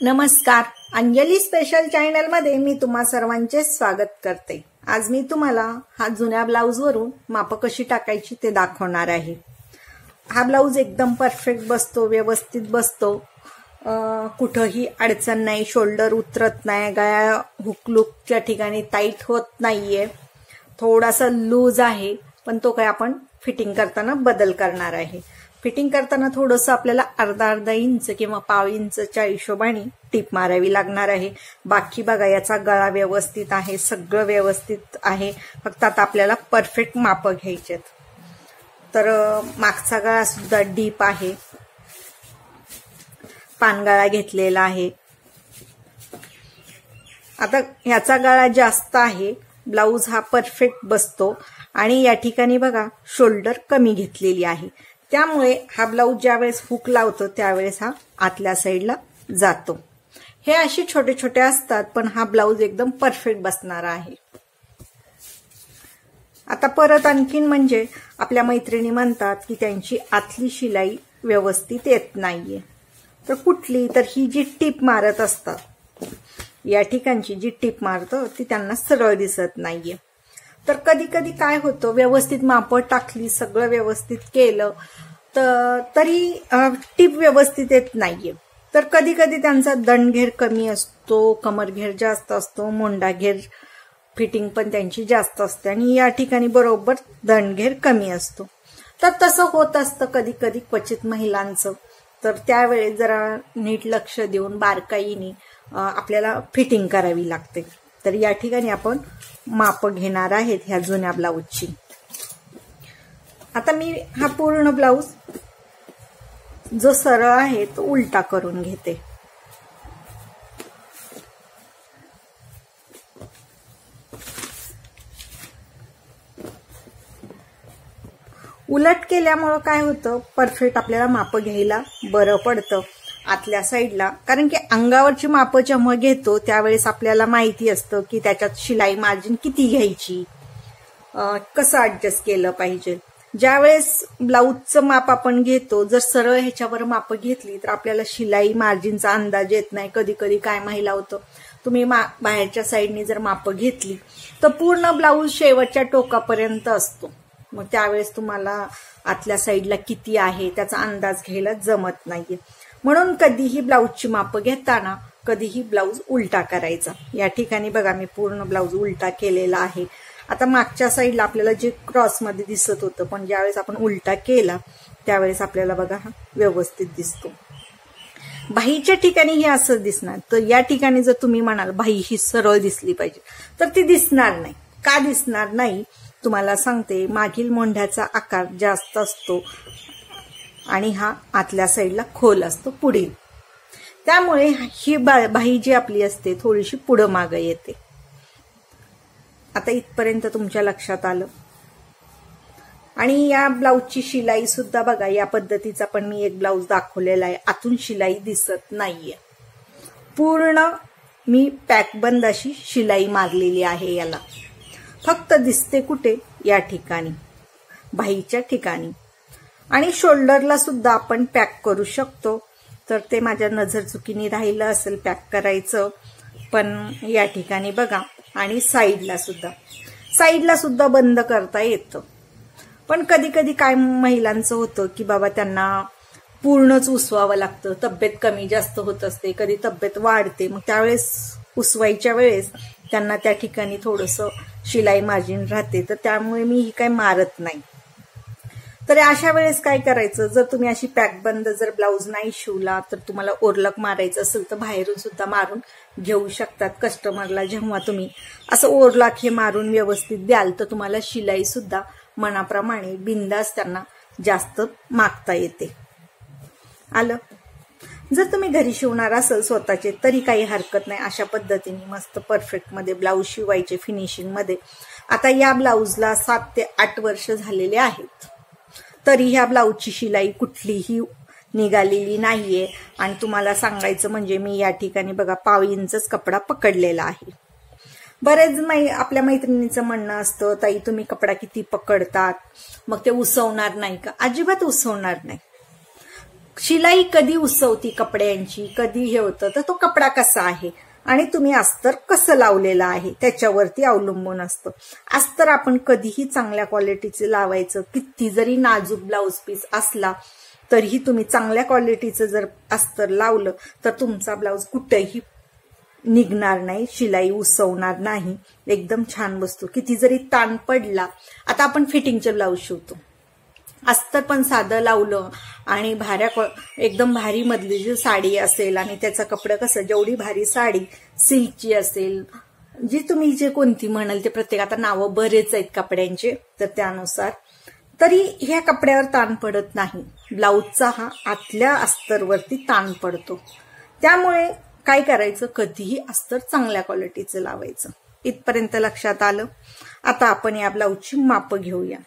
नमस्कार, Anjali special channel मध्ये मी तुम्हा सर्वांचे स्वागत करते। आज मी तुम्हाला हा जुन्या ब्लाउज वरून माप कशी टाकायची ते दाखवणार आहे। हा ब्लाउज एकदम परफेक्ट बसतो, व्यवस्थित बसतो, कुठेही अडचण नाही, शोल्डर उतरत नाही, गळा हुक लूकच्या ठिकाणी टाईट होत नाहीये, थोडासा लूज आहे, पण तो काय आपण फिटिंग करताना बदल करणार आहे। फिटिंग करताना थोडंसं आपल्याला अर्धा इंच किंवा पाव इंचच्या हिशोबाने टीप मारावी लागणार आहे। बाकी बघा याचा गळा व्यवस्थित आहे, सगळं व्यवस्थित आहे, फक्त आता आपल्याला परफेक्ट माप घ्यायचे। तर मागचा गळा सुद्धा डीप आहे, पानगळा घेतलेला आहे। आता याचा गळा जास्त आहे, ब्लाउज हा परफेक्ट बसतो आणि या ठिकाणी बघा शोल्डर कमी घेतलेली आहे, त्यामुळे हा ब्लाउज ज्यावेळेस हुक लावतो त्यावेळेस हा आतल्या साईडला जातो। हे असे छोटे छोटे असतात, पण हा ब्लाउज एकदम परफेक्ट बसणार आहे। आता परत आणखीन म्हणजे आपल्या मैत्रिणी म्हणतात की त्यांची आतली शिलाई व्यवस्थित येत नाहीये, तर कुठली तर ही जी टीप मारत असतात, या ठिकाणची जी टीप मारतो ती त्यांना सरळ दिसत नाहीये। तर कधी कधी काय होतं, व्यवस्थित माप टाकली, सगळं व्यवस्थित केलं तरी टीप व्यवस्थित येत नाहीये। तर कधी कधी त्यांचा दंडघेर कमी असतो, कमरघेर जास्त असतो, मोंडाघेर फिटिंग पण त्यांची जास्त असते आणि या ठिकाणी बरोबर दंडघेर कमी असतो। तर तसं होत असतं कधी कधी क्वचित महिलांचं, तर त्यावेळेस जरा नीट लक्ष देऊन बारकाईने आपल्याला फिटिंग करावी लागते। तर या ठिकाणी आपण माप घेणार आहेत ह्या जुन्या ब्लाउजची। आता मी हा पूर्ण ब्लाउज जो सरळ आहे तो उलटा करून घेते। उलट केल्यामुळे काय होतं, परफेक्ट आपल्याला माप घ्यायला बरं पडतं आतल्या साईडला, कारण की अंगावरची माप जेव्हा घेतो त्यावेळेस आपल्याला माहिती असतं की त्याच्यात शिलाई मार्जिन किती घ्यायची, कसं ऍडजस्ट केलं पाहिजे। ज्यावेळेस ब्लाउजचं माप आपण घेतो, जर सरळ ह्याच्यावर माप घेतली तर आपल्याला शिलाई मार्जिनचा अंदाज येत नाही। कधी कधी काय महिला होतं, तुम्ही बाहेरच्या साईडनी जर माप घेतली तर पूर्ण ब्लाउज शेवटच्या टोकापर्यंत असतो, मग त्यावेळेस तुम्हाला आतल्या साईडला किती आहे त्याचा अंदाज घ्यायला जमत नाहीये। म्हणून कधीही ब्लाउजची माप घेताना कधीही ब्लाउज उलटा करायचा। या ठिकाणी बघा मी पूर्ण ब्लाउज उलटा केलेला आहे। आता मागच्या साईडला आपल्याला जे क्रॉस मध्ये दिसत होतं, पण ज्यावेळेस आपण उलटा केला त्यावेळेस आपल्याला बघा हा व्यवस्थित दिसतो। बाहीच्या ठिकाणी हे असं दिसणार, तर या ठिकाणी जर तुम्ही म्हणाल बाही ही सरळ दिसली पाहिजे तर ती दिसणार नाही। का दिसणार नाही तुम्हाला सांगते, मागील मोंढ्याचा आकार जास्त असतो आणि हा आतल्या साईडला खोल असतो पुढील, त्यामुळे ही बाही जी आपली असते थोडीशी पुढं मागं येते। आता इथपर्यंत तुमच्या लक्षात आलं। आणि या ब्लाउजची शिलाई सुद्धा बघा, या पद्धतीचा पण मी एक ब्लाउज दाखवलेला आहे, आतून शिलाई दिसत नाहीये, पूर्ण मी पॅकबंद अशी शिलाई मारलेली आहे। याला फक्त दिसते कुठे, या ठिकाणी बाहीच्या ठिकाणी। आणि शोल्डरला सुद्धा आपण पॅक करू शकतो, तर ते माझ्या नजर चुकीने राहिलं असेल पॅक करायचं, पण या ठिकाणी बघा। आणि साईडला सुद्धा बंद करता येतं, पण कधी कधी काय महिलांचं होतं की बाबा त्यांना पूर्णच उसवावं लागतं, तब्येत कमी जास्त होत असते, कधी तब्येत वाढते, मग त्यावेळेस उसवायच्या वेळेस त्यांना त्या ठिकाणी थोडंसं शिलाई मार्जिन राहते, तर त्यामुळे मी ही काय मारत नाही। तर अशा वेळेस काय करायचं, जर तुम्ही अशी पॅकबंद जर ब्लाउज नाही शिवला तर तुम्हाला ओरलक मारायचं असेल तर बाहेरून सुद्धा मारून घेऊ शकतात। कस्टमरला जेव्हा तुम्ही असं ओरलक हे मारून व्यवस्थित द्याल तर तुम्हाला शिलाई सुद्धा मनाप्रमाणे बिंदास त्यांना जास्त मागता येते। आलं? जर तुम्ही घरी शिवणार असेल स्वतःचे तरी काही हरकत नाही, अशा पद्धतीने मस्त परफेक्ट मध्ये ब्लाउज शिवायचे फिनिशिंग मध्ये। आता या ब्लाउजला 7 ते 8 वर्ष झालेले आहेत, तरी ह्या ब्लाउजची शिलाई कुठलीही निघालेली नाहीये। आणि तुम्हाला सांगायचं म्हणजे मी या ठिकाणी बघा पाव इंचच कपडा पकडलेला आहे। बरेच आपल्या मैत्रिणींचं म्हणणं असतं, ताई तुम्ही कपडा किती पकडतात, मग ते उसवणार नाही का? अजिबात उसवणार नाही। शिलाई कधी उसवती कपड्यांची, कधी हे होतं, तर तो कपडा कसा आहे आणि तुम्ही अस्तर कसं लावलेलं आहे त्याच्यावरती अवलंबून असतं. अस्तर आपण कधीही चांगल्या क्वालिटीचे लावायचं. किती जरी नाजूक ब्लाऊज पीस असला तरीही तुम्ही चांगल्या क्वालिटीचं जर अस्तर लावलं तर तुमचा ब्लाऊज कुठेही निघणार नाही, शिलाई उसवणार नाही, एकदम छान बसतो. किती जरी ताण पडला, आता आपण फिटिंगचे ब्लाऊज शिवतो, अस्तर पण साधं लावलं आणि एकदम भारी मधली जी साडी असेल आणि त्याचं कपडं कसं, जेवढी भारी साडी सिल्कची असेल, जी तुम्ही जे कोणती म्हणाल ते, प्रत्येक आता नावं बरेच आहेत कपड्यांचे, तर त्यानुसार तरी ह्या कपड्यावर ताण पडत नाही. ब्लाऊजचा हा आतल्या अस्तरवरती ताण पडतो. त्यामुळे काय करायचं, कधीही अस्तर चांगल्या क्वालिटीचं लावायचं. इथपर्यंत लक्षात आलं. आता आपण या ब्लाऊजची मापं घेऊया.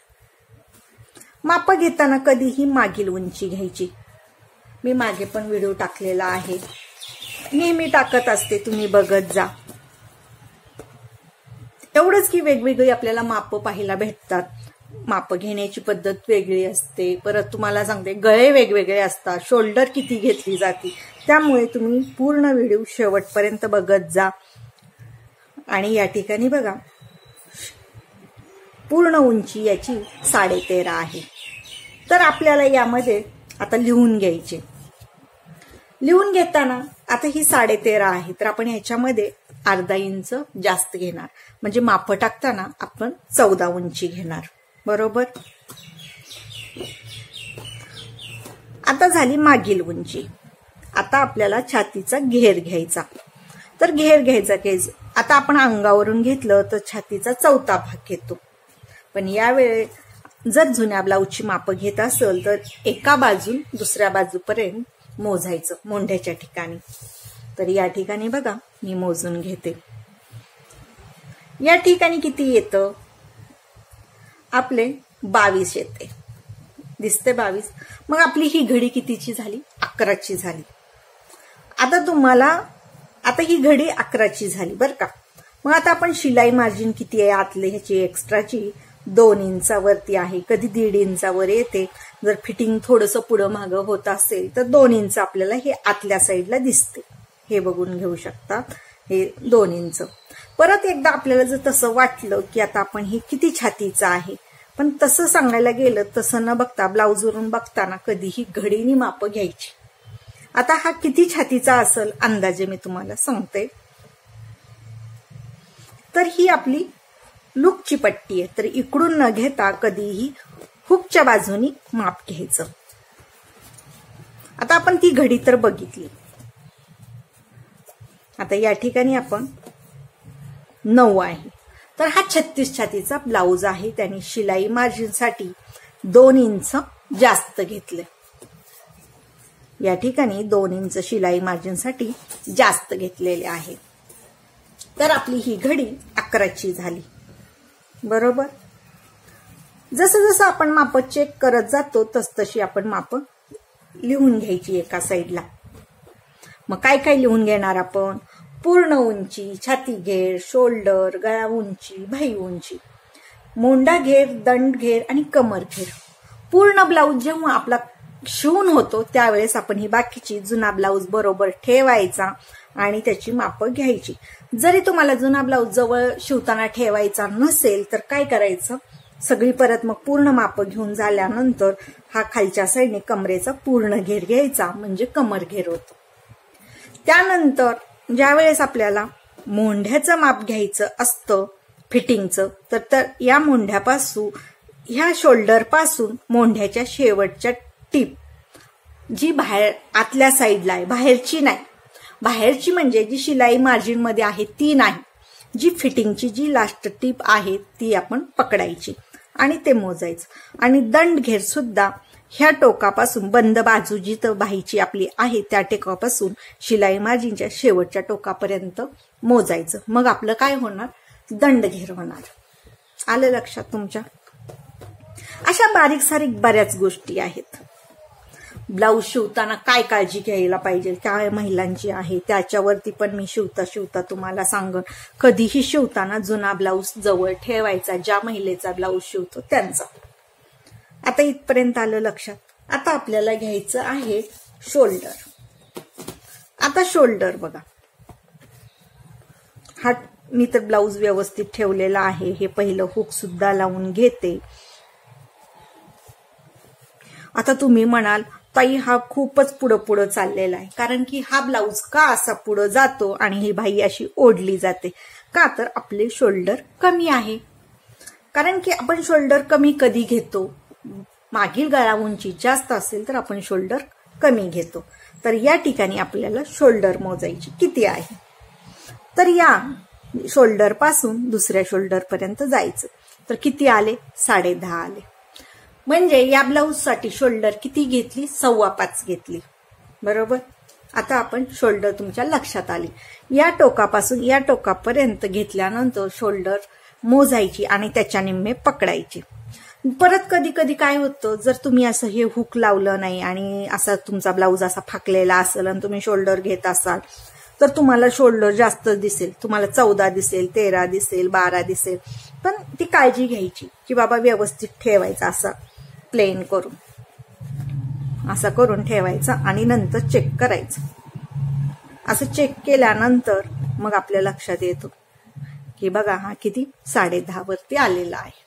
मापं घेताना कधीही मागील उंची घ्यायची. मी मागे पण व्हिडिओ टाकलेला आहे, नेहमी टाकत असते, तुम्ही बघत जा. एवढंच की वेगवेगळी आपल्याला मापं पाहायला भेटतात. मापं घेण्याची पद्धत वेगळी असते. परत तुम्हाला सांगते, गळे वेगवेगळे असतात, शोल्डर किती घेतली जाते. त्यामुळे तुम्ही पूर्ण व्हिडिओ शेवटपर्यंत बघत जा. आणि या ठिकाणी बघा, पूर्ण उंची याची 13.5 आहे. तर आपल्याला यामध्ये आता लिहून घ्यायचे. लिहून घेताना आता ही 13.5 आहे, तर आपण ह्याच्यामध्ये अर्धा इंच जास्त घेणार, म्हणजे मापं टाकताना आपण 14 उंची घेणार. बरोबर. आता झाली मागील उंची. आता आपल्याला छातीचा घेर घ्यायचा. तर घेर घ्यायचा आता आपण अंगावरून घेतलं तर छातीचा 4था भाग घेतो. पण यावेळी जर जुन्या ब्लाऊजची मापं घेत असेल तर एका बाजून दुसऱ्या बाजूपर्यंत मोजायचं मोंढ्याच्या ठिकाणी. तर या ठिकाणी बघा, मी मोजून घेते. या ठिकाणी किती येतं, आपले 22 येते. दिसते 22. मग आपली ही घडी कितीची झाली, 11ची झाली. आता ही घडी 11ची झाली बरं का. मग आता आपण शिलाई मार्जिन किती आहे आतले ह्याची एक्स्ट्राची, 2 इंचावरती आहे, कधी 1.5 इंचावर येते. जर फिटिंग थोडंसं पुढं मागं होत असेल तर 2 इंच आपल्याला हे आतल्या साईडला दिसते. हे बघून घेऊ शकता, हे 2 इंच. परत एकदा आपल्याला जर तसं वाटलं की आता आपण हे किती छातीचं आहे, पण तसं सांगायला गेलं तसं न बघता ब्लाऊजवरून बघताना कधीही घडीने मापं घ्यायची. आता हा किती छातीचा असेल अंदाजे मी तुम्हाला सांगते. तर ही आपली लुकची पट्टी आहे. तर इकडून न घेता कधीही हुकच्या बाजूनी माप घ्यायचं. आता आपण ती घडी तर बघितली. आता या ठिकाणी आपण 9 आहे. तर हा 36 छातीचा ब्लाऊज आहे. त्याने शिलाई मार्जिनसाठी 2 इंच जास्त घेतले. या ठिकाणी 2 इंच शिलाई मार्जिनसाठी जास्त घेतलेले आहे. तर आपली ही घडी 11ची झाली. बरोबर. जसं जसं आपण माप चेक करत जातो तसतशी आपण माप लिहून घ्यायची एका साईडला. मग काय काय लिहून घेणार आपण, पूर्ण उंची, छाती घेर, शोल्डर, गळा उंची, भाई उंची, मोंडा घेर, दंड घेर आणि कमर घेर. पूर्ण ब्लाऊज जेव्हा आपला शिवून होतो त्यावेळेस आपण ही बाकीची जुना ब्लाऊज बरोबर ठेवायचा आणि त्याची मापं घ्यायची. जरी तुम्हाला जुना ब्लाऊज जवळ शिवताना ठेवायचा नसेल तर काय करायचं, सगळी परत मग पूर्ण मापं घेऊन झाल्यानंतर हा खालच्या साईडने कमरेचा पूर्ण घेर घ्यायचा, म्हणजे कमर घेर होतो. त्यानंतर ज्यावेळेस आपल्याला मोंढ्याचं माप घ्यायचं असतं फिटिंगचं, तर या मोंढ्यापासून, ह्या शोल्डर पासून मोंढ्याच्या शेवटच्या टीप जी बाहेर आतल्या साईडला आहे, बाहेरची नाही, बाहेरची म्हणजे जी शिलाई मार्जिन मध्ये आहे ती नाही, जी फिटिंगची जी लास्ट टीप आहे ती आपण पकडायची आणि ते मोजायचं. आणि दंड घेर सुद्धा ह्या टोकापासून, बंद बाजू जिथं बाहीची आपली आहे त्या टोकापासून शिलाई मार्जिनच्या शेवटच्या टोकापर्यंत मोजायचं. मग आपलं काय होणार, दंड घेर होणार. आलं लक्षात तुमच्या. अशा बारीक सारीक बऱ्याच गोष्टी आहेत. ब्लाऊज शिवताना काय काळजी घ्यायला पाहिजे, काय महिलांची आहे त्याच्यावरती पण मी शिवता तुम्हाला सांगन. कधीही शिवताना जुना ब्लाऊज जवळ ठेवायचा, ज्या महिलेचा ब्लाऊज शिवतो त्यांचा. आता इथपर्यंत आलं लक्षात. आता आपल्याला घ्यायचं आहे शोल्डर. आता शोल्डर बघा, हा मी तर ब्लाऊज व्यवस्थित ठेवलेला आहे. हे पहिलं हुक सुद्धा लावून घेते. आता तुम्ही म्हणाल ताई हा खूपच पुढं पुढं चाललेला आहे, कारण की हा ब्लाऊज का असा पुढं जातो आणि ही बाई अशी ओढली जाते का, तर आपले शोल्डर कमी आहे. कारण की आपण शोल्डर कमी कधी घेतो, मागील गळा उंची जास्त असेल तर आपण शोल्डर कमी घेतो. तर या ठिकाणी आपल्याला शोल्डर मोजायची किती आहे. तर या शोल्डर पासून दुसऱ्या शोल्डर पर्यंत जायचं. तर किती आले, 10.5 आले. म्हणजे या ब्लाऊज साठी शोल्डर किती घेतली, 5.25 घेतली. बरोबर. आता आपण शोल्डर तुमच्या लक्षात आली. या टोकापासून या टोकापर्यंत घेतल्यानंतर शोल्डर मोजायची आणि त्याच्या निम्मे पकडायचे. परत कधी कधी काय होतं, जर तुम्ही असं हे हुक लावलं नाही आणि असा तुमचा ब्लाऊज असा फाकलेला असेल आणि तुम्ही शोल्डर घेत असाल तर तुम्हाला शोल्डर जास्त दिसेल. तुम्हाला 14 दिसेल, 13 दिसेल, 12 दिसेल. पण ती काळजी घ्यायची की बाबा व्यवस्थित ठेवायचा, असा प्लेन करून असा करून ठेवायचा आणि नंतर चेक करायचं. असं चेक केल्यानंतर मग आपल्या लक्षात येतो की बघा हा किती 10.5 वरती आलेला आहे.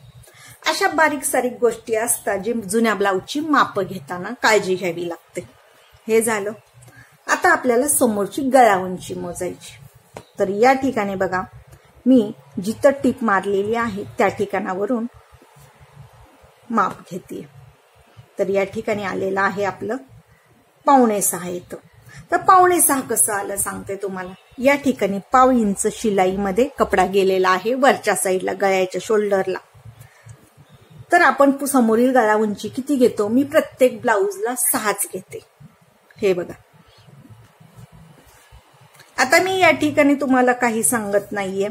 अशा बारीक सारीक गोष्टी असतात जी जुन्या ब्लाऊजची माप घेताना काळजी घ्यावी लागते. हे झालं. आता आपल्याला समोरची गळा उंची मोजायची. तर या ठिकाणी बघा मी जिथं टीप मारलेली आहे त्या ठिकाणावरून माप घेते. तर या ठिकाणी आलेलं आहे आपलं 5.25 येतं. तर 5.25 कसं आलं सांगते तुम्हाला. या ठिकाणी 1/2 इंच शिलाईमध्ये कपडा गेलेला आहे वरच्या साईडला गळ्याच्या शोल्डरला. तर आपण समोरील गळा उंची किती घेतो, मी प्रत्येक ब्लाऊजला 6च घेते. हे बघा. आता मी या ठिकाणी तुम्हाला काही सांगत नाहीये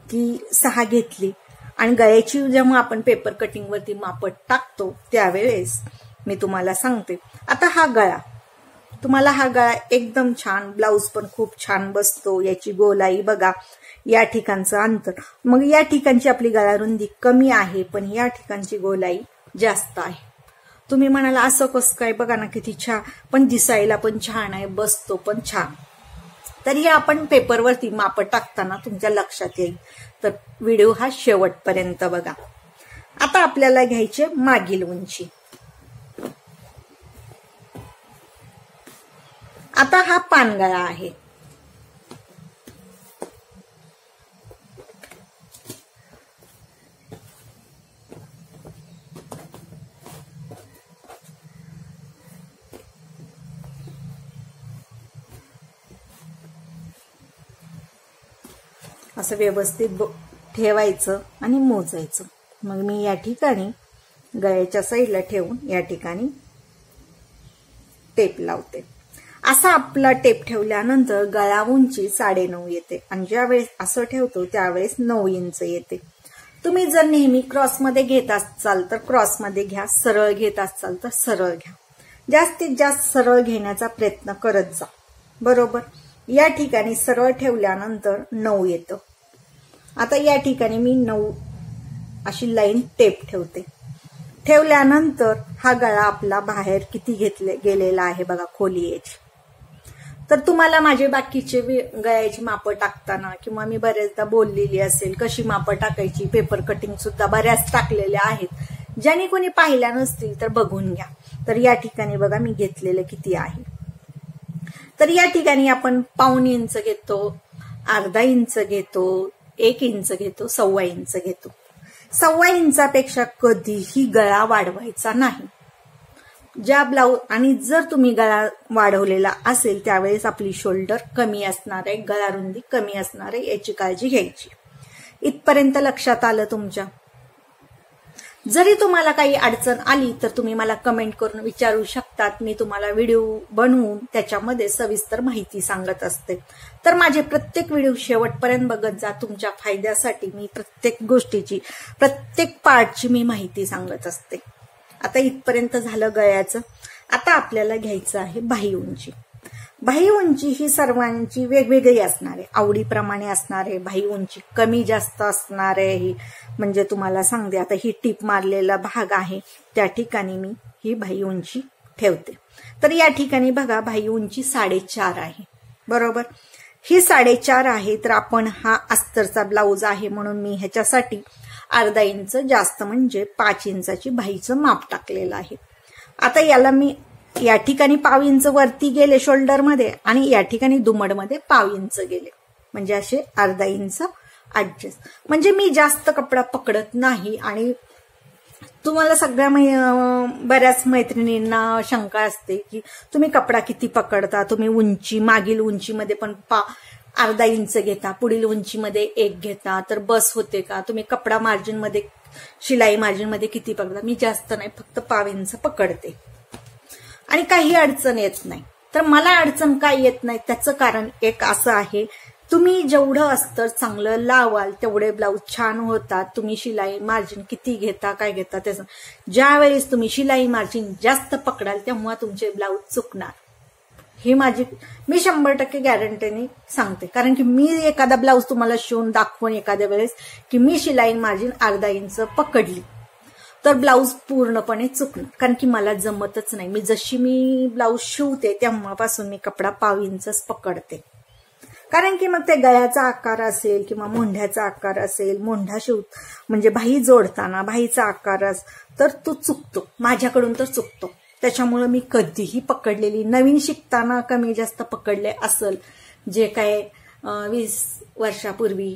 की 6 घेतली आणि गळ्याची जेव्हा आपण पेपर कटिंग वरती माप टाकतो त्यावेळेस मी तुम्हाला सांगते. आता हा गळा, तुम्हाला हा गळा एकदम छान, ब्लाऊज पण खूप छान बसतो. याची गोलाई बघा, या ठिकाणचं अंतर, मग या ठिकाणची आपली गळा रुंदी कमी आहे पण या ठिकाणची गोलाई जास्त आहे. तुम्ही म्हणाला असं कसं काय, बघा ना किती छान, पण दिसायला पण छान आहे, बसतो पण छान. तर हे आपण पेपरवरती माप टाकताना तुमच्या लक्षात येईल. तर व्हिडिओ हा शेवटपर्यंत बघा. आता आपल्याला घ्यायचे मागील उंची. आता हा पानगळा आहे. असं व्यवस्थित ठेवायचं आणि मोजायचं. मग मी या ठिकाणी गळ्याच्या साईडला ठेवून या ठिकाणी टेप लावते. असा आपला टेप ठेवल्यानंतर गळा उंची 9.5 येते आणि ज्यावेळेस असं ठेवतो त्यावेळेस 9 इंच येते. तुम्ही जर नेहमी क्रॉसमध्ये घेत असाल तर क्रॉसमध्ये घ्या, सरळ घेत असाल तर सरळ घ्या. जास्तीत जास्त सरळ घेण्याचा प्रयत्न करत जा. बरोबर. या ठिकाणी सरळ ठेवल्यानंतर 9 येतं. आता या ठिकाणी मी 9 अशी लाईन टेप ठेवते. ठेवल्यानंतर हा गळा आपला बाहेर किती घेतले गेलेला आहे बघा, खोली याची. तर तुम्हाला माझे बाकीचे गळ्याची माप टाकताना किंवा मी बरेचदा बोललेली असेल कशी माप टाकायची, पेपर कटिंग सुद्धा बऱ्याच टाकलेल्या आहेत. ज्याने कोणी पाहिल्या नसतील तर बघून घ्या. तर या ठिकाणी बघा मी घेतलेलं किती आहे. तर या ठिकाणी आपण 1/2 इंच घेतो, अर्धा इंच घेतो, 1 इंच घेतो, 1/4 इंच घेतो. 1/4 इंचापेक्षा कधीही गळा वाढवायचा नाही. ज्या ब्लाऊज आणि जर तुम्ही गळा वाढवलेला असेल त्यावेळेस आपली शोल्डर कमी असणार आहे, गळा रुंदी कमी असणार आहे, याची काळजी घ्यायची. इथपर्यंत लक्षात आलं तुमच्या. जरी तुम्हाला काही अडचण आली तर तुम्ही मला कमेंट करून विचारू शकतात. मी तुम्हाला व्हिडिओ बनवून त्याच्यामध्ये सविस्तर माहिती सांगत असते. तर माझे प्रत्येक व्हिडिओ शेवटपर्यंत बघत जा. तुमच्या फायद्यासाठी मी प्रत्येक गोष्टीची, प्रत्येक पार्टची मी माहिती सांगत असते. आता इथपर्यंत झालं गळ्याचं. आता आपल्याला घ्यायचं आहे बाही उंची. बाही उंची ही सर्वांची वेगवेगळी असणार आहे, आवडीप्रमाणे असणार आहे. बाही उंची कमी जास्त असणार आहे. ही म्हणजे तुम्हाला सांगते, आता ही टीप मारलेला भाग आहे त्या ठिकाणी मी ही बाही उंची ठेवते. तर या ठिकाणी बघा बाही उंची 4.5 आहे, बरोबर. ही 4.5 आहे. तर आपण हा अस्तरचा ब्लाऊज आहे म्हणून मी ह्याच्यासाठी अर्धा इंच जास्त म्हणजे 5 इंचाची बाहीचं माप टाकलेलं आहे. आता याला मी या ठिकाणी पाव इंच वरती गेले शोल्डरमध्ये आणि या ठिकाणी दुमडमध्ये पाव इंच गेले, म्हणजे असे अर्धा इंच ऍडजस्ट. म्हणजे मी जास्त कपडा पकडत नाही. आणि तुम्हाला सगळ्या बऱ्याच मैत्रिणींना शंका असते की तुम्ही कपडा किती पकडता, तुम्ही उंची मागील उंचीमध्ये पण अर्धा इंच घेता, पुढील उंचीमध्ये 1 घेता, तर बस होते का? तुम्ही कपडा मार्जिन मध्ये शिलाई मार्जिन मध्ये किती पकडता? मी जास्त नाही, फक्त पाव इंच पकडते आणि काही अडचण येत नाही. तर मला अडचण काय येत नाही त्याचं कारण एक असं आहे, तुम्ही जेवढं अस्तर चांगलं लावाल तेवढे ब्लाऊज छान होतात. तुम्ही शिलाई मार्जिन किती घेता काय घेता त्याचं, ज्या वेळेस तुम्ही शिलाई मार्जिन जास्त पकडाल तेव्हा तुमचे ब्लाऊज चुकणार. हे मी 100% गॅरंटीने सांगते. कारण की मी एखादा ब्लाऊज तुम्हाला शिवून दाखवून एखाद्या वेळेस की मी शिलाई मार्जिन अर्धा इंच पकडली तर ब्लाऊज पूर्णपणे चुकणार, कारण की मला जमतच नाही. मी ब्लाऊज शिवते तेव्हापासून मी कपडा पाव इंचच पकडते. कारण की मग ते गळ्याचा आकार असेल किंवा मोंढ्याचा आकार असेल, मोंढा म्हणजे बाही जोडताना बाहीचा आकार तर तो चुकतो, माझ्याकडून तर चुकतो. त्याच्यामुळे मी कधीही पकडलेली नवीन शिकताना कमी जास्त पकडले असेल, जे काय 20 वर्षापूर्वी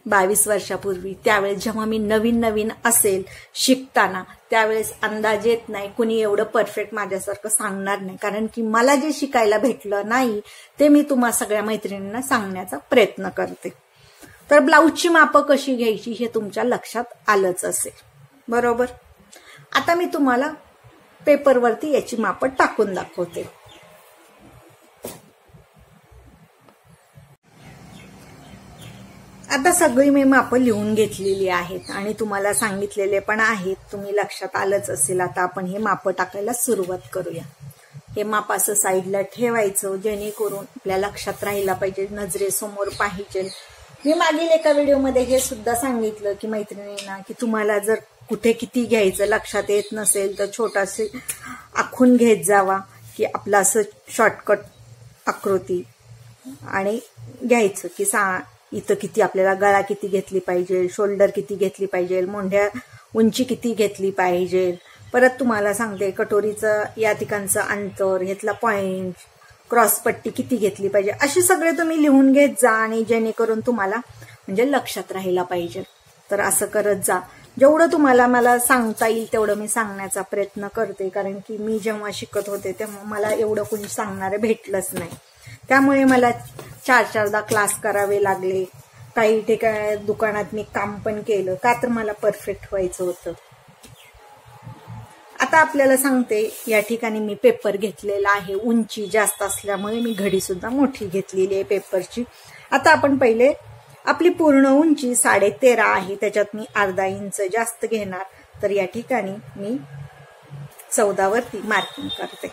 22 वर्षापूर्वी, त्यावेळेस जेव्हा मी नवीन असेल शिकताना त्यावेळेस अंदाज येत नाही. कुणी एवढं परफेक्ट माझ्यासारखं सांगणार नाही, कारण की मला जे शिकायला भेटलं नाही ते मी तुम्हा सगळ्या मैत्रिणींना सांगण्याचा प्रयत्न करते. तर ब्लाऊजची मापं कशी घ्यायची हे तुमच्या लक्षात आलंच असेल, बरोबर. आता मी तुम्हाला पेपरवरती याची मापं टाकून दाखवते. आता सगळी मी मापं लिहून घेतलेली आहेत आणि तुम्हाला सांगितलेले पण आहेत, तुम्ही लक्षात आलंच असेल. आता आपण हे मापं टाकायला सुरुवात करूया. हे माप असं साईडला ठेवायचं जेणेकरून आपल्या लक्षात राहायला पाहिजे, नजरेसमोर पाहिजे. मी मागील एका व्हिडिओमध्ये हे सुद्धा सांगितलं की मैत्रिणींना की तुम्हाला जर कुठे किती घ्यायचं लक्षात येत नसेल तर छोटासे आखून घेत जावा, की आपलं असं शॉर्टकट आकृती आणि घ्यायचं की इथं किती आपल्याला गळा किती घेतली पाहिजे, शोल्डर किती घेतली पाहिजे, मोंढ्या उंची किती घेतली पाहिजे. परत तुम्हाला सांगते कटोरीचं या ठिकाणचं अंतर, घेतला पॉइंट, क्रॉसपट्टी किती घेतली पाहिजे, असे सगळे तुम्ही लिहून घेत जा आणि जेणेकरून तुम्हाला म्हणजे लक्षात राहायला पाहिजे. तर असं करत जा. जेवढं तुम्हाला मला सांगता येईल तेवढं मी सांगण्याचा प्रयत्न करते, कारण की मी जेव्हा शिकत होते तेव्हा मला एवढं कोणी सांगणारे भेटलंच नाही. त्यामुळे मला 4-4दा क्लास करावे लागले. काही ठिकाणी दुकानात मी काम पण केलं का तर मला परफेक्ट व्हायचं होतं. आता आपल्याला सांगते, या ठिकाणी मी पेपर घेतलेला आहे. उंची जास्त असल्यामुळे मी घडी सुद्धा मोठी घेतलेली आहे पेपरची. आता आपण पहिले आपली पूर्ण उंची 13.5 आहे, त्याच्यात मी अर्धा इंच जास्त घेणार. तर या ठिकाणी मी 14 वरती मार्किंग करते.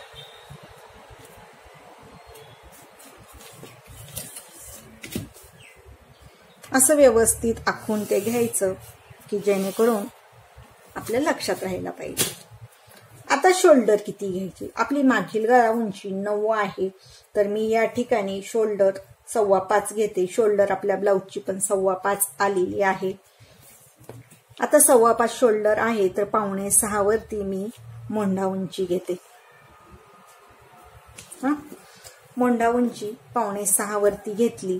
असं व्यवस्थित आखून ते घ्यायचं की जेणेकरून आपल्या लक्षात राहायला पाहिजे. आता शोल्डर किती घ्यायची, आपली मागील गळा उंची 9 आहे, तर मी या ठिकाणी शोल्डर 5.25 घेते. शोल्डर आपल्या ब्लाऊजची पण 5.25 आलेली आहे. आता 5.25 शोल्डर आहे तर 5.25 वरती मी मोंढा उंची घेते. मोंढा उंची 5.25 वरती घेतली.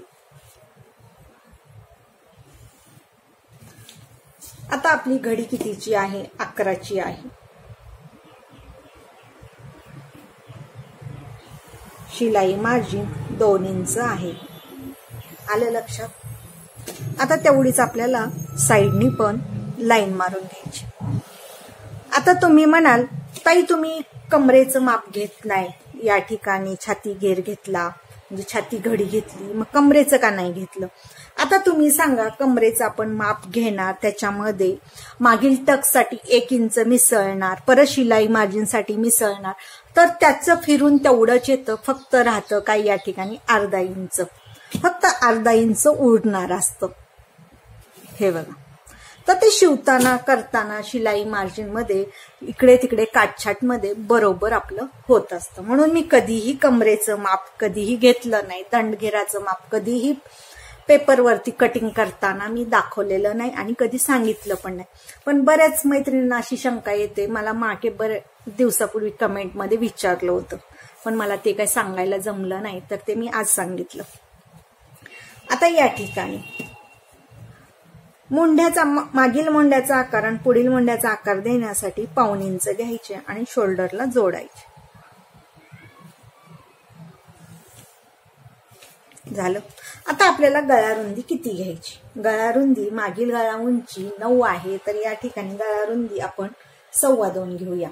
आता आपली घडी कितीची आहे, 11ची आहे. शिलाई मार्जिन 2 इंच आहे. आलं लक्षात. आता तेवढीच आपल्याला साईडनी पण लाईन मारून घ्यायची. आता तुम्ही म्हणाल ताई तुम्ही कमरेचं माप घेत नाही, या ठिकाणी छाती घेर घेतला म्हणजे छाती घडी घेतली, मग कमरेचं का नाही घेतलं. आता तुम्ही सांगा, कमरेचं आपण माप घेणार, त्याच्यामध्ये मागील टक्ससाठी 1 इंच मिसळणार, परत शिलाई मार्जिनसाठी मिसळणार, तर त्याचं फिरून तेवढंच येतं. फक्त राहतं काय या ठिकाणी अर्धा इंच, फक्त अर्धा इंच उरणार असतं. हे बघा. तर ते शिवताना करताना शिलाई मार्जिन मध्ये इकडे तिकडे काटछाट मध्ये बरोबर आपलं होत असतं. म्हणून मी कधीही कमरेचं माप कधीही घेतलं नाही, दंडघेराचं माप कधीही पेपरवरती कटिंग करताना मी दाखवलेलं नाही आणि कधी सांगितलं पण नाही. पण बऱ्याच मैत्रिणींना अशी शंका येते, मला मागे बऱ्याच दिवसापूर्वी कमेंटमध्ये विचारलं होतं, पण मला ते काही सांगायला जमलं नाही, तर ते मी आज सांगितलं. आता या ठिकाणी मुंड्याचा मागील मुंड्याचा आकार आणि पुढील मुंड्याचा आकार देण्यासाठी 1.5 इंच घ्यायचे आणि शोल्डरला जोडायचे. झालं. आता आपल्याला गळा रुंदी किती घ्यायची? गळा रुंदी मागील गळा उंची 9 आहे, तर या ठिकाणी गळा रुंदी आपण 2.25 घेऊया.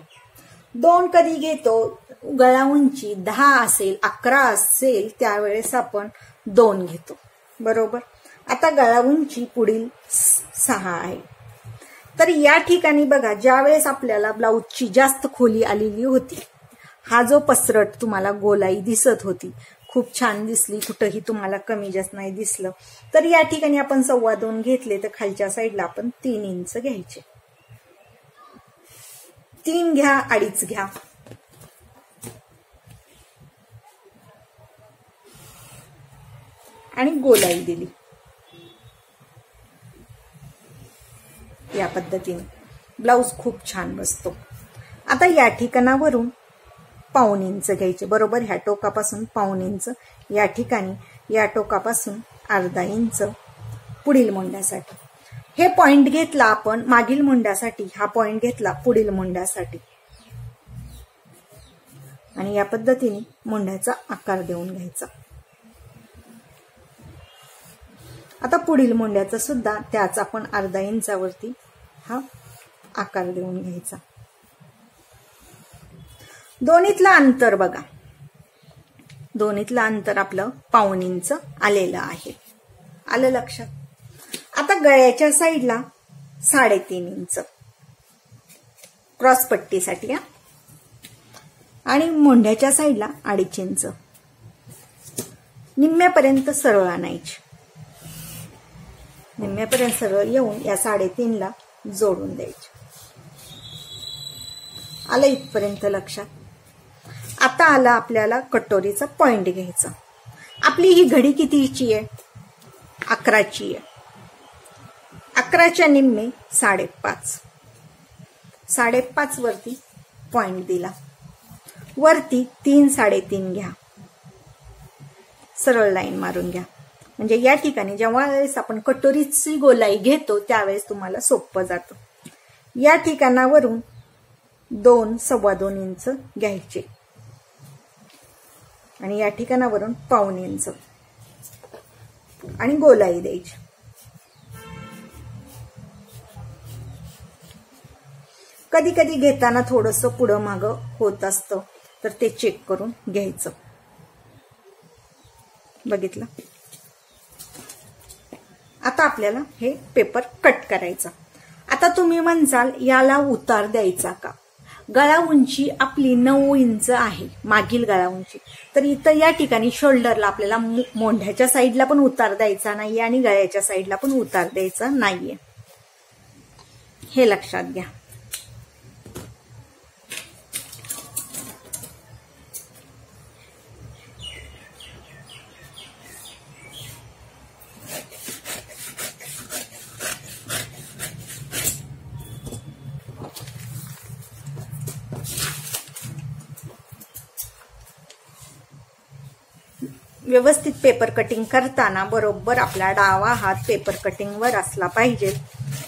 2 कधी घेतो? गळा उंची 10 असेल, 11 असेल त्यावेळेस आपण 2 घेतो, बरोबर. आता गळा उंची पुढील 6 आहे. तर या ठिकाणी बघा, ज्या वेळेस आपल्याला ब्लाऊजची जास्त खोली आलेली होती, हा जो पसरट तुम्हाला गोलाई दिसत होती, खूप छान दिसली, कुठंही तुम्हाला कमी जास्त नाही दिसलं, तर या ठिकाणी आपण 2.25 घेतले, तर खालच्या साईडला आपण 3 इंच घ्यायचे. 3 घ्या, 2.5 घ्या. आणि गोलाई दिली. या पद्धतीने ब्लाऊज खूप छान बसतो. आता या ठिकाणावरून 1.25 इंच घ्यायचे, बरोबर. ह्या टोकापासून 1.25 इंच, या ठिकाणी या टोकापासून 1/2 इंच पुढील मुंड्यासाठी. हे पॉइंट घेतला आपण मागील मुंड्यासाठी, हा पॉइंट घेतला पुढील मुंड्यासाठी, आणि या पद्धतीने मुंड्याचा आकार देऊन घ्यायचा. आता पुढील मुंड्याचा सुद्धा त्याच आपण 1/2 इंचावरती हा आकार देऊन घ्यायचा. दोन्हीतलं अंतर बघा, दोन्हीतलं अंतर आपलं 1.25 इंच आलेलं आहे. आलं लक्षात? आता गळ्याच्या साईडला 3.5 इंच क्रॉस पट्टीसाठी हा, आणि मुंड्याच्या साईडला 2.5 इंच निम्म्यापर्यंत सरळ आणायची. निम्म्यापर्यंत सरळ येऊन या 3.5 ला जोडून द्यायचे. आलं इथपर्यंत लक्षात? आता आला आपल्याला कटोरीचा पॉइंट घ्यायचा. आपली ही घडी कितीची आहे? 11ची आहे. 11च्या निम्मे 5.5. 5.5 वरती पॉइंट दिला, वरती 3 3.5 घ्या, सरळ लाईन मारून घ्या. म्हणजे या ठिकाणी जेव्हा आपण कटोरीची गोलाई घेतो त्यावेळेस तुम्हाला सोपं जातं. या ठिकाणावरून 2 2.25 इंच घ्यायचे आणि या ठिकाणावरून 1.25 इंच आणि गोलाई द्यायची. कधी कधी घेताना थोडंसं पुढं मागं होत असतं, तर ते चेक करून घ्यायचं. बघितलं? आता आपल्याला हे पेपर कट करायचा. आता तुम्ही म्हणसाल याला उतार द्यायचा का? गळा उंची आपली 9 इंच आहे, मागील गळा उंची. तर इथं या ठिकाणी शोल्डरला आपल्याला मोंढ्याच्या साईडला पण उतार द्यायचा नाहीये आणि गळ्याच्या साईडला पण उतार द्यायचा नाहीये, हे लक्षात घ्या. व्यवस्थित पेपर कटिंग करताना बरोबर आपला डावा हात पेपर कटिंग वर असला पाहिजे,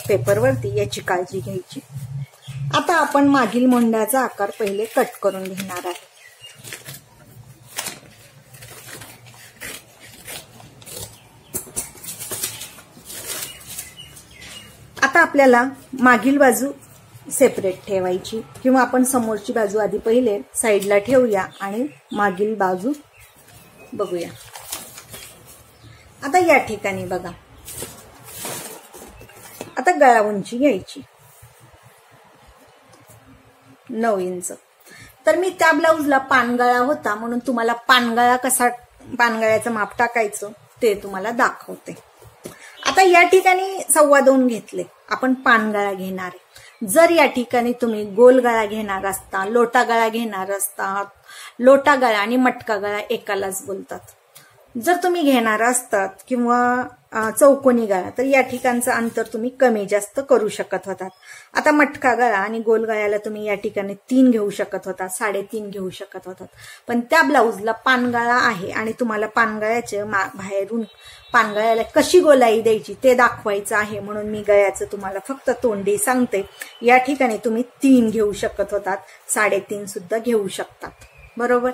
पेपरवरती, याची काळजी घ्यायची. आता आपण मागील मुंड्याचा आकार पहिले कट करून घेणार आहे. आता आपल्याला मागील बाजू सेपरेट ठेवायची, किंवा आपण समोरची बाजू आधी पहिले साईडला ठेवूया आणि मागील बाजू बघूया. आता या ठिकाणी बघा, आता गळा उंची घ्यायची 9 इंच. तर मी त्या ब्लाऊजला पानगळा होता म्हणून तुम्हाला पानगळ्याचं माप टाकायचं ते तुम्हाला दाखवते. आता आता या ठिकाणी 2.25 घेतले, आपण पानगळा घेणार आहे। जर या ठिकाणी तुम्ही गोल गळा घेणार असता, लोटा गळा घेणार असता, लोटा गळा आणि मटका गळा एकालाच बोलतात, जर तुम्ही घेणार असतात किंवा चौकोनी गळा तर या ठिकाणचं अंतर तुम्ही कमी जास्त करू शकत होतात। आता मटका गळा आणि गोल गळ्याला तुम्ही या ठिकाणी 3 घेऊ शकत होतात, 3.5 घेऊ शकत होतात, पण त्या ब्लाऊजला पानगळा आहे आणि तुम्हाला पानगळ्याचे बाहेरून पानगळ्याला कशी गोलाई द्यायची ते दाखवायचं आहे, म्हणून मी गळ्याचं तुम्हाला फक्त तोंडी सांगते। या ठिकाणी तुम्ही 3 घेऊ शकत होतात, 3.5 सुद्धा घेऊ शकतात, बरोबर।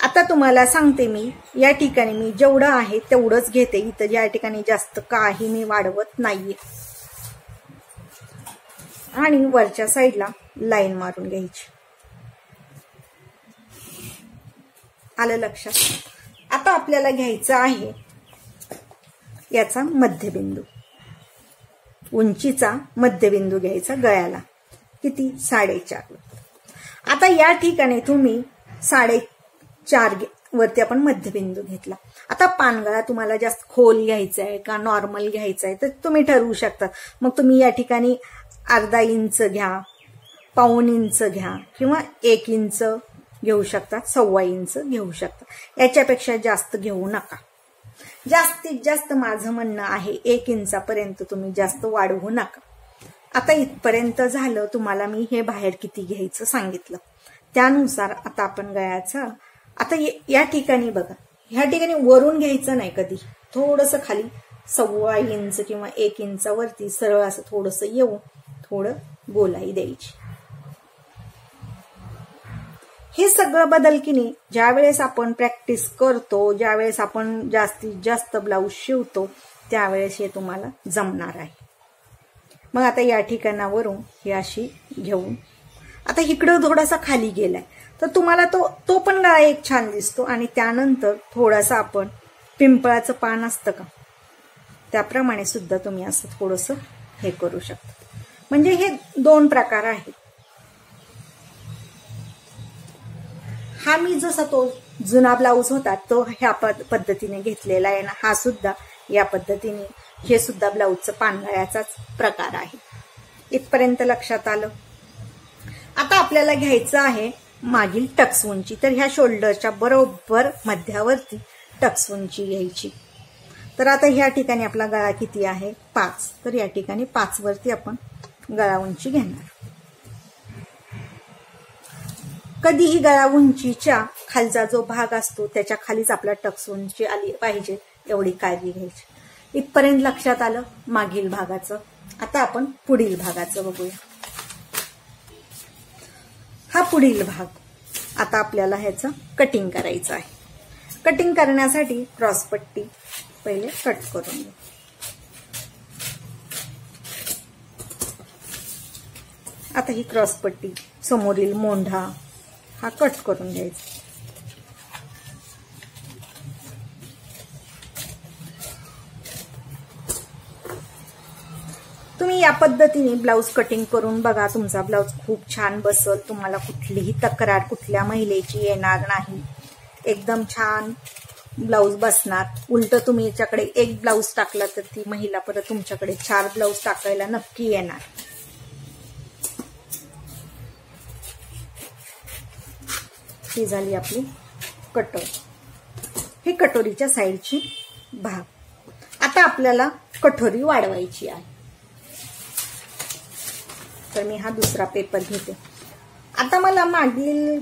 आता तुम्हाला सांगते मी या ठिकाणी मी जेवढं आहे तेवढंच घेते, इथं या ठिकाणी जास्त काही मी वाढवत नाहीये। आणि वरच्या साईडला लाईन मारून घ्यायची, आलं लक्षात। आता आपल्याला घ्यायचं आहे याचा मध्यबिंदू, उंचीचा मध्यबिंदू घ्यायचा गळ्याला, किती 4.5। आता या ठिकाणी तुम्ही 4.5 वरती आपण मध्यबिंदू घेतला। आता पानगळा तुम्हाला जास्त खोल घ्यायचा आहे का नॉर्मल घ्यायचा आहे तर तुम्ही ठरवू शकता, मग तुम्ही या ठिकाणी अर्धा इंच घ्या, पाऊण इंच घ्या किंवा 1 इंच घेऊ शकता, 1.25 इंच घेऊ शकता, याच्यापेक्षा जास्त घेऊ नका। जास्तीत जास्त माझं म्हणणं आहे 1 इंचापर्यंत तुम्ही जास्त वाढवू नका। आता इथपर्यंत झालं, तुम्हाला मी हे बाहेर किती घ्यायचं सांगितलं, त्यानुसार आता आपण गळ्याचा आता या ठिकाणी बघा, ह्या ठिकाणी वरून घ्यायचं नाही कधी, थोडंसं खाली 1.25 इंच किंवा 1 इंचावरती सरळ असं थोडंसं येऊ, थोडं गोलाई द्यायची। हे सगळं बदल की नाही ज्या वेळेस आपण प्रॅक्टिस करतो, ज्या वेळेस आपण जास्तीत जास्त ब्लाऊज शिवतो त्यावेळेस हे तुम्हाला जमणार आहे। मग आता या ठिकाणावरून ही अशी घेऊन आता इकडं थोडासा खाली गेलाय तर तुम्हाला तो पण गळा एक छान दिसतो, आणि त्यानंतर थोडासा आपण पिंपळाचं पान असतं का त्याप्रमाणे सुद्धा तुम्ही असं थोडंसं हे करू शकता। म्हणजे हे 2 प्रकार आहेत। हा मी जसा तो जुना ब्लाऊज होता तो ह्या पद्धतीने घेतलेला आहे ना, हा सुद्धा या पद्धतीने, हे सुद्धा ब्लाऊजचं पानगळ्याचाच प्रकार आहे। इथपर्यंत लक्षात आलं। आता आपल्याला घ्यायचं आहे मागील टक्स उंची, तर ह्या शोल्डरच्या बरोबर मध्यावरती टक्स उंची घ्यायची। तर आता ह्या ठिकाणी आपला गळा किती आहे 5, तर या ठिकाणी 5 वरती आपण गळा उंची घेणार। कधीही गळा उंचीच्या खालचा जो भाग असतो त्याच्या खालीच आपला टक्स उंची आली पाहिजे एवढी काळजी घ्यायची। इथपर्यंत लक्षात आलं मागील भागाचं। आता आपण पुढील भागाचं बघूया। हा पुढील भाग, आता आपल्याला ह्याचं कटिंग करायचं आहे। कटिंग करण्यासाठी क्रॉसपट्टी पहिले कट करून घ्या। आता ही क्रॉसपट्टी समोरील मोंढा हा कट करून घ्यायचा। तुम्ही या पद्धतीने ब्लाऊज कटिंग करून बघा, तुमचा ब्लाऊज खूप छान बसल, तुम्हाला कुठलीही तक्रार कुठल्या महिलेची येणार नाही, एकदम छान ब्लाऊज बसणार। उलट तुम्ही याच्याकडे 1 ब्लाऊज टाकला तर ती महिला परत तुमच्याकडे 4 ब्लाऊज टाकायला नक्की येणार। ही झाली आपली कटोरी, ही कटोरीच्या साईडची भाग। आता आपल्याला कटोरी वाढवायची आहे, तर मी हा दुसरा पेपर घेते। आता मला मागील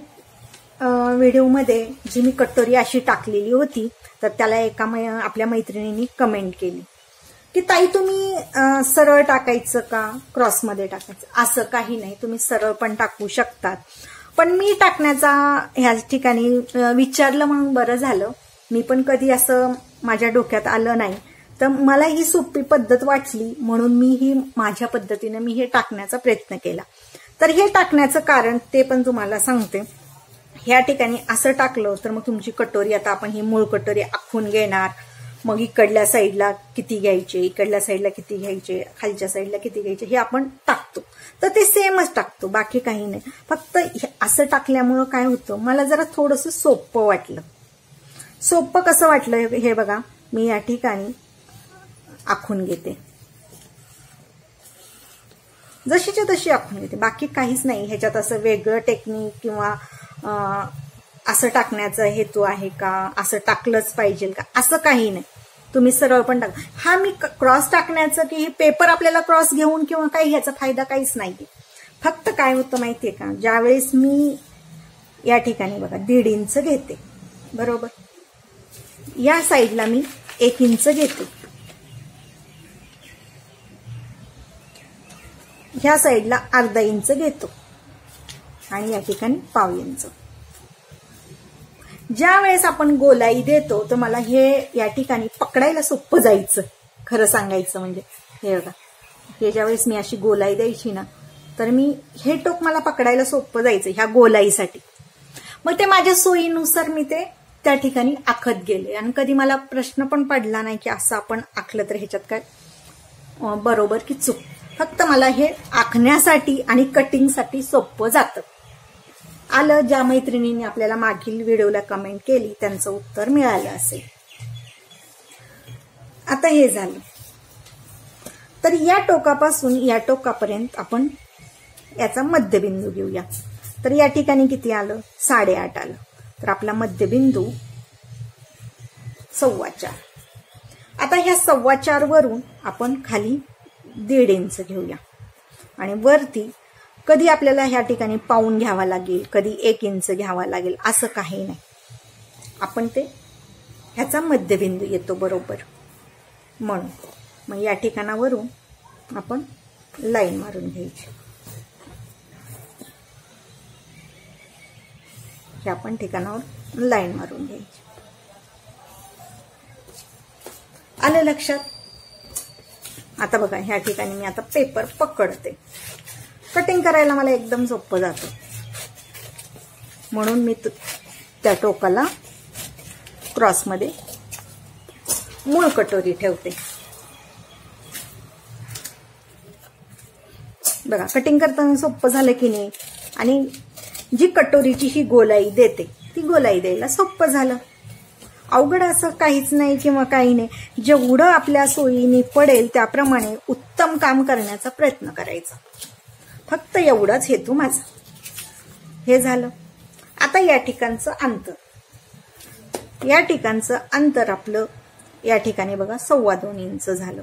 व्हिडिओमध्ये जी मी कटोरी अशी टाकलेली होती तर त्याला एका आपल्या मैत्रिणींनी कमेंट केली की ताई तुम्ही सरळ टाकायचं का क्रॉसमध्ये टाकायचं? असं काही नाही, तुम्ही सरळ पण टाकू शकतात, पण मी टाकण्याचा ह्या ठिकाणी विचारलं म्हणून बरं झालं। मी पण कधी असं माझ्या डोक्यात आलं नाही, तर मला ही सोपी पद्धत वाटली म्हणून मी ही माझ्या पद्धतीने मी हे टाकण्याचा प्रयत्न केला। तर हे टाकण्याचं कारण ते पण तुम्हाला सांगते। ह्या ठिकाणी असं टाकलं तर मग तुमची कटोरी, आता आपण ही मूळ कटोरी आखून घेणार, मग इकडल्या साईडला किती घ्यायचे, इकडल्या साईडला किती घ्यायचे, खालच्या साईडला किती घ्यायचे हे आपण टाकतो, तर ते सेमच टाकतो, बाकी काही नाही। फक्त असं टाकल्यामुळं काय होतं, मला जरा थोडंसं सोपं वाटलं। सोपं कसं वाटलं हे बघा, मी या ठिकाणी आखून घेते, जशीच्या तशी आखून घेते, बाकी काहीच नाही ह्याच्यात असं वेगळं टेक्निक किंवा असं टाकण्याचा हेतू आहे का, असं टाकलंच पाहिजे का, असं काही नाही. तुम्ही सरळ पण टाका. हा मी क्रॉस टाकण्याचं की हे पेपर आपल्याला क्रॉस घेऊन किंवा काही ह्याचा फायदा काहीच नाहीये. फक्त काय होतं माहितीये का, ज्यावेळेस मी या ठिकाणी बघा 1.5 इंच घेते, बरोबर, या साईडला मी 1 इंच घेते, ह्या साईडला अर्धा इंच घेतो आणि या ठिकाणी पाव इंच. ज्या वेळेस आपण गोलाई देतो तर मला हे या ठिकाणी पकडायला सोपं जायचं, खरं सांगायचं म्हणजे. हे बघा, हे ज्यावेळेस मी अशी गोलाई द्यायची ना, तर मी हे टोक मला पकडायला सोपं जायचं ह्या गोलाईसाठी. मग ते माझ्या सोयीनुसार मी ते त्या ठिकाणी आखत गेले आणि कधी मला प्रश्न पण पडला नाही की असं आपण आखलं तर ह्याच्यात काय बरोबर की चूक. फक्त मला हे आखण्यासाठी आणि कटिंगसाठी सोपं जातं. आलं. ज्या मैत्रिणींनी आपल्याला मागील व्हिडिओला कमेंट केली त्यांचं उत्तर मिळालं असेल. आता हे झालं, तर या टोकापासून या टोकापर्यंत आपण याचा मध्यबिंदू घेऊया. तर या ठिकाणी किती आलं, 8.5 आलं. तर आपला मध्यबिंदू 4.25. आता ह्या 4.25 वरून आपण खाली 1.5 इंच घेऊया आणि वरती कधी आपल्याला ह्या ठिकाणी पाऊण घ्यावा लागेल, कधी 1 इंच घ्यावा लागेल, असं काही नाही. आपण ते ह्याचा मध्यबिंदू येतो बरोबर म्हणून. मग या ठिकाणावरून आपण लाईन मारून घ्यायची. ह्या पण ठिकाणावर लाईन मारून घ्यायची. आलं लक्षात. आता बघा, ह्या ठिकाणी मी आता पेपर पकडते. कटिंग करायला मला एकदम सोपं जातं म्हणून मी त्या टोकाला क्रॉसमध्ये मूळ कटोरी ठेवते. बघा, कटिंग करताना सोपं झालं की नाही. आणि जी कटोरीची ही गोलाई देते ती गोलाई द्यायला सोपं झालं. अवघड असं काहीच नाही किंवा काही नाही. जेवढं आपल्या सोयीने पडेल त्याप्रमाणे उत्तम काम करण्याचा प्रयत्न करायचा. फक्त एवढाच हेतू माझा. हे झालं. आता या ठिकाणचं अंतर, या ठिकाणचं अंतर आपलं या ठिकाणी बघा 2.25 इंच झालं.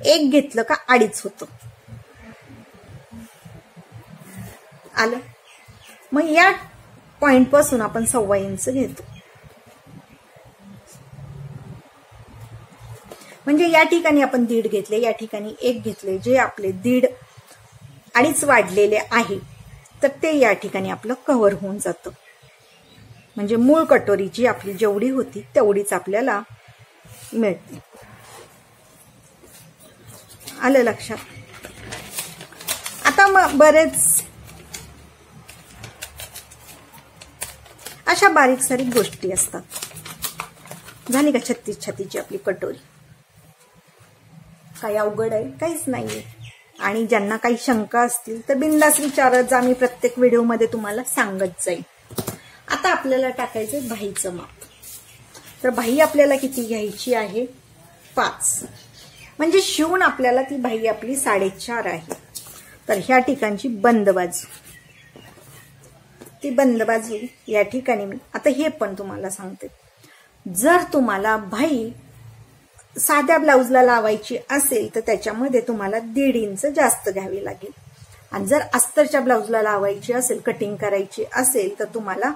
1 घेतलं का 2.5 होतं. आलं. मग या पॉइंट पासून आपण 2.25 इंच घेतो. म्हणजे या ठिकाणी आपण 1.5 घेतले, या ठिकाणी 1 घेतले, जे आपले 1.5 2.5 वाढलेले आहे तर ते या ठिकाणी आपलं कव्हर होऊन जातं. म्हणजे मूळ कटोरीची आपली जेवढी होती तेवढीच आपल्याला मिळते. आलं लक्षात. आता मग बरेच अशा बारीक सारीक गोष्टी असतात. झाली का 36 छातीची आपली कटोरी. काही अवघड आहे काहीच नाहीये. आणि ज्यांना काही शंका असतील तर बिनधास्त विचारत जा, मी प्रत्येक व्हिडिओमध्ये तुम्हाला सांगत जाईल. आता आपल्याला टाकायचं बाहीचं माप. तर बाही आपल्याला किती घ्यायची आहे, 5. म्हणजे शिवून आपल्याला ती बाही आपली 4.5 आहे. तर ह्या ठिकाणची बंद बाजू, ती बंद बाजू या ठिकाणी मी आता हे पण तुम्हाला सांगते. जर तुम्हाला बाही साध्या ब्लाऊजला लावायची असेल तर त्याच्यामध्ये तुम्हाला 1.5 इंच जास्त घ्यावी लागेल. आणि जर अस्तरच्या ब्लाऊजला लावायची असेल, कटिंग करायची असेल तर तुम्हाला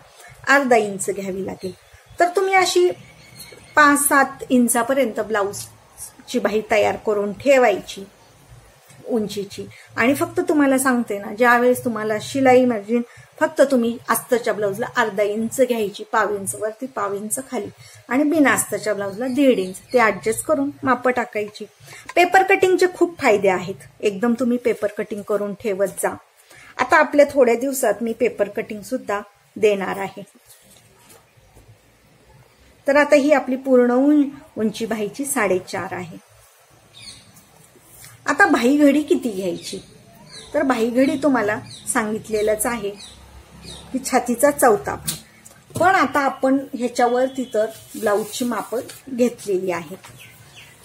अर्धा इंच घ्यावी लागेल. तर तुम्ही अशी 5-7 इंचापर्यंत ब्लाऊजची बाही तयार करून ठेवायची उंचीची. आणि फक्त तुम्हाला सांगते ना, ज्यावेळेस तुम्हाला शिलाई मार्जिन फक्त तुम्ही अस्तरच्या ब्लाऊजला अर्धा इंच घ्यायची, 1/2 इंच वरती 1/2 इंच खाली, आणि बिना अस्तरच्या ब्लाऊजला 1.5 इंच, ते ऍडजस्ट करून माप टाकायची. पेपर कटिंगचे खूप फायदे आहेत. एकदम तुम्ही पेपर कटिंग करून ठेवत जा. आता आपल्या थोड्या दिवसात मी पेपर कटिंग सुद्धा देणार आहे. तर आता ही आपली पूर्ण उंची बाहीची 4.5 आहे. आता बाही घडी किती घ्यायची, तर बाही घडी तुम्हाला सांगितलेलंच आहे की छातीचा 4था भाग. पण आता आपण ह्याच्यावरती तर ब्लाऊजची माप घेतलेली आहेत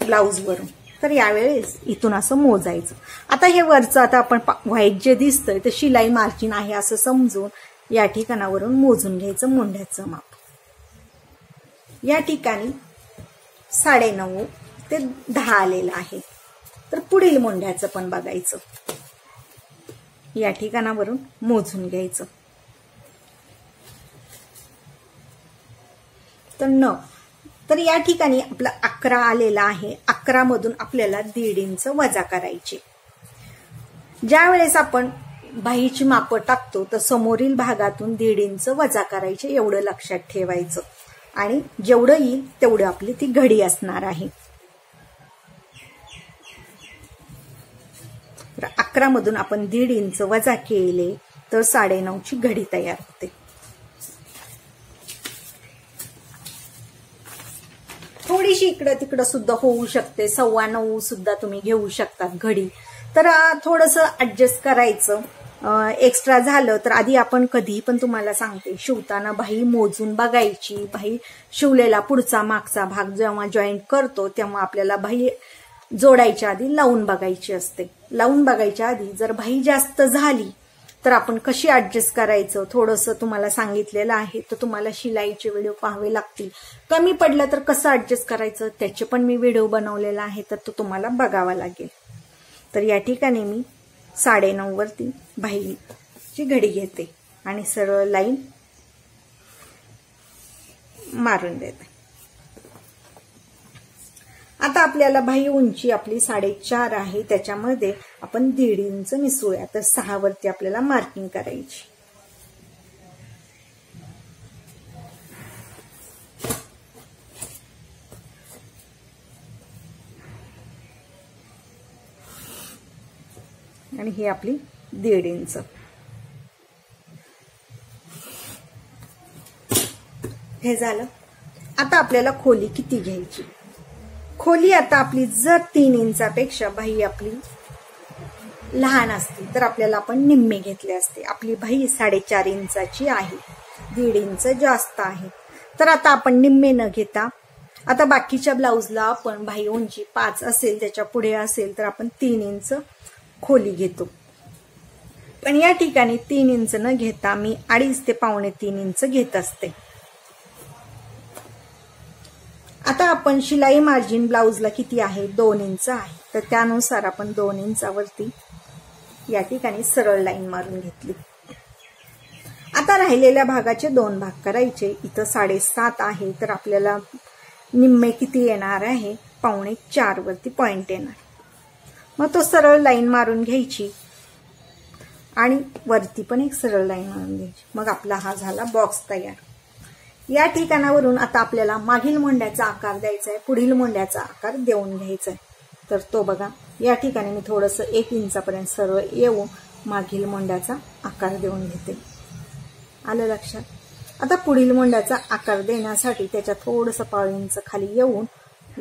ब्लाऊजवरून. तर तर यावेळेस इथून असं मोजायचं. आता हे वरचं आता आपण व्हाईट जे दिसतंय ते शिलाई मार्जिन आहे असं समजून या ठिकाणावरून मोजून घ्यायचं मोंढ्याचं माप. या ठिकाणी 9.5 ते 10 आलेलं आहे. तर पुढील मोंढ्याचं पण बघायचं. या ठिकाणावरून मोजून घ्यायचं. तर 9 तर या ठिकाणी आपला 11 आलेला आहे. 11 मधून आपल्याला 1.5 इंच वजा करायचे. ज्या वेळेस आपण बाहीची मापं टाकतो तर समोरील भागातून 1.5 इंच वजा करायचे एवढं लक्षात ठेवायचं. आणि जेवढं येईल तेवढं आपली ती घडी असणार आहे. तर 11 मधून आपण 1.5 इंच वजा केले तर 9.5 ची घडी तयार होते. थोडीशी इकडं तिकडं सुद्धा होऊ शकते. 9.15 सुद्धा तुम्ही घेऊ शकतात घडी. तर थोडंसं ऍडजस्ट करायचं. एक्स्ट्रा झालं तर आधी आपण कधी पण तुम्हाला सांगते शिवताना बाही मोजून बघायची. बाही शिवलेला पुढचा मागचा भाग जेव्हा जॉईंट करतो तेव्हा आपल्याला बाही जोडायच्या आधी लावून बघायची असते. लावून बघायच्या आधी जर बाही जास्त झाली तर आपण कशी ऍडजस्ट करायचं थोडंसं तुम्हाला सांगितलेलं आहे. तर तुम्हाला शिलाईचे व्हिडिओ पाहावे लागतील. कमी पडलं तर कसं ऍडजस्ट करायचं त्याचे पण मी व्हिडिओ बनवलेला आहे. तर तो तुम्हाला बघावा लागेल. तर या ठिकाणी मी 9.5 वरती बाहीची घडी घेते आणि सरळ लाईन मारून देते. आता आपल्याला बाही उंची आपली 4.5 आहे. त्याच्यामध्ये आपण 1.5 इंच मिसळूया. तर 6 वरती आपल्याला मार्किंग करायची. आणि ही आपली 1.5 इंच. हे झालं. आता आपल्याला खोली किती घ्यायची. खोली आता आपली जर 3 इंचापेक्षा बाही आपली लहान असती तर आपल्याला आपण निम्मे घेतले असते. आपली बाही 4.5 इंचाची आहे. 1.5 इंच जास्त आहे. तर आता आपण निम्मे न घेता आता बाकीच्या ब्लाउजला आपण बाही उंची 5 असेल त्याच्या पुढे असेल तर आपण 3 इंच खोली घेतो. पण या ठिकाणी 3 इंच न घेता मी 2.5 ते 2.75 इंच घेत असते. आता आपण शिलाई मार्जिन ब्लाउजला किती आहे 2 इंच आहे. तर त्यानुसार आपण 2 इंचावरती या ठिकाणी सरळ लाईन मारून घेतली. आता राहिलेल्या भागाचे 2 भाग करायचे. इथं 7.5 आहे तर आपल्याला निम्मे किती येणार आहे 4.25 वरती पॉइंट येणार. मग तो सरळ लाईन मारून घ्यायची आणि वरती पण एक सरळ लाईन मारून घ्यायची. मग आपला हा झाला बॉक्स तयार. या ठिकाणावरून आता आपल्याला मागील मोंढ्याचा आकार द्यायचा आहे. पुढील मोंढ्याचा आकार देऊन घ्यायचा आहे. तर तो बघा या ठिकाणी मी थोडंसं 1 इंचापर्यंत सरळ येऊन मागील मोंढ्याचा आकार देऊन घेते. आलं लक्षात. आता पुढील मोंढ्याचा आकार देण्यासाठी त्याच्या थोडंसं 1/2 इंच खाली येऊन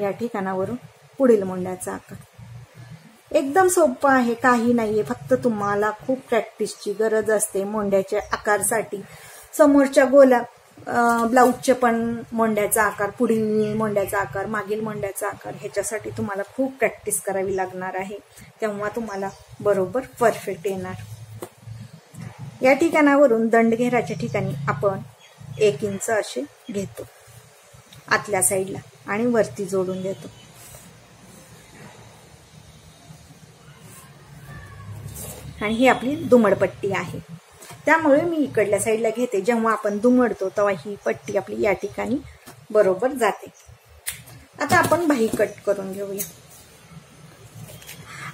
या ठिकाणावरून पुढील मोंढ्याचा आकार. एकदम सोपं आहे. काही नाहीये. फक्त तुम्हाला खूप प्रॅक्टिसची गरज असते मोंढ्याच्या आकारसाठी. समोरच्या गोला ब्लाउजचे पण मोंढ्याचा आकार, पुढील मोंढ्याचा आकार, मागील मोंढ्याचा आकार ह्याच्यासाठी तुम्हाला खूप प्रॅक्टिस करावी लागणार आहे. तेव्हा तुम्हाला बरोबर परफेक्ट येणार. या ठिकाणावरून दंडघेराच्या ठिकाणी आपण 1 इंच असे घेतो आतल्या साईडला आणि वरती जोडून देतो. आणि ही आपली दुमडपट्टी आहे. त्यामुळे मी इकडल्या साईडला घेते. जेव्हा आपण दुमडतो तेव्हा ही पट्टी आपली या ठिकाणी बरोबर जाते. आता आपण बाही कट करून घेऊया.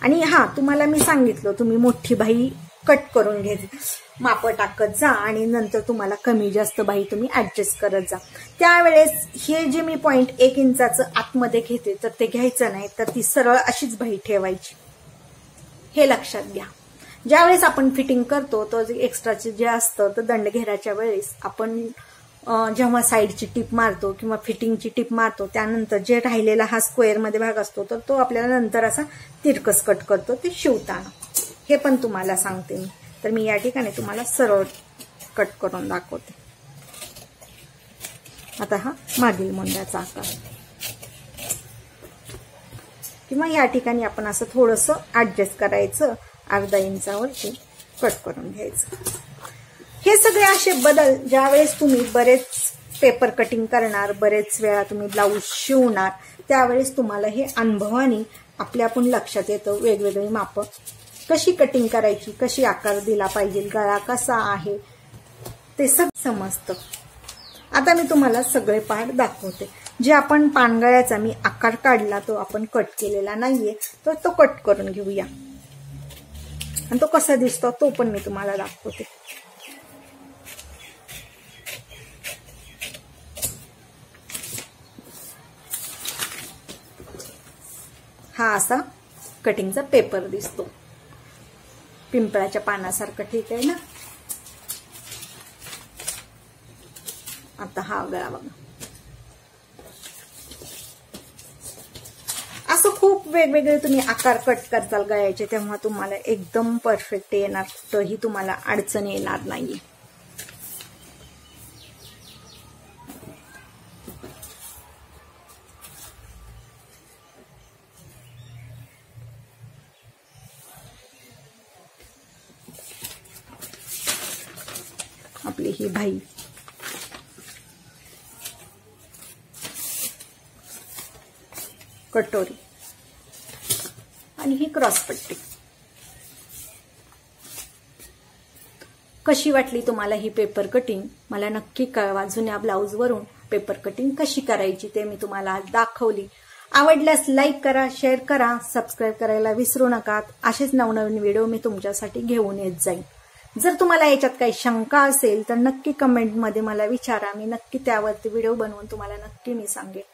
आणि तुम्हाला मी सांगितलं तुम्ही मोठी बाही कट करून घ्यायची. माप टाकत जा आणि नंतर तुम्हाला कमी जास्त बाही तुम्ही ऍडजस्ट करत जा. त्यावेळेस हे जे मी पॉइंट 1 इंचाचं आतमध्ये घेते तर ते घ्यायचं नाही. तर ती सरळ अशीच बाही ठेवायची. हे लक्षात घ्या. ज्यावेळेस आपण फिटिंग करतो तो एक्स्ट्राचे जे असतं तर दंडघेराच्या वेळेस आपण जेव्हा साईडची टिप मारतो किंवा फिटिंगची टिप मारतो त्यानंतर जे राहिलेला हा स्क्वेअर मध्ये भाग असतो तर तो आपल्याला नंतर असा तिरकस कट करतो ते शिवताना. हे पण तुम्हाला सांगते मी. तर मी या ठिकाणी तुम्हाला सरळ कट करून दाखवते. आता हा मागील मोंढ्याचा आकार. किंवा या ठिकाणी आपण असं थोडंसं ऍडजस्ट करायचं, अर्धा इंचावरती कट करून घ्यायचं. हे सगळे असे बदल ज्यावेळेस तुम्ही बरेच पेपर कटिंग करणार, बरेच वेळा तुम्ही ब्लाऊज शिवणार, त्यावेळेस तुम्हाला हे अनुभवाने आपल्या आपण लक्षात येतं. वेगवेगळी मापं कशी कटिंग करायची, कशी आकार दिला पाहिजे, गळा कसा आहे, ते सब समजतं. आता मी तुम्हाला सगळे पार्ट दाखवते. जे आपण पानगळ्याचा मी आकार काढला तो आपण कट केलेला नाहीये, तर तो कट करून घेऊया आणि तो कसा दिसतो तो पण मी तुम्हाला दाखवते. हा असा कटिंगचा पेपर दिसतो, पिंपळाच्या पानासारखं. ठीक आहे ना. आता हा गळा बघा. असं खूप वेगवेगळे तुम्ही आकार कट करताल गळ्याचे, तेव्हा तुम्हाला एकदम परफेक्ट येणार, तोही तुम्हाला अडचण येणार नाही. आपली ही भाई कटोरी आणि ही क्रॉसपट्टी. कशी वाटली तुम्हाला ही पेपर कटिंग मला नक्की कळवा. जुन्या ब्लाऊजवरून पेपर कटिंग कशी करायची ते मी तुम्हाला आज दाखवली. आवडल्यास लाईक करा, शेअर करा, सबस्क्राईब करायला विसरू नका. असेच नवनवीन व्हिडिओ मी तुमच्यासाठी घेऊन येत जाईन. जर तुम्हाला याच्यात काही शंका असेल तर नक्की कमेंटमध्ये मला विचारा. मी नक्की त्यावरती व्हिडिओ बनवून तुम्हाला नक्की मी सांगेन.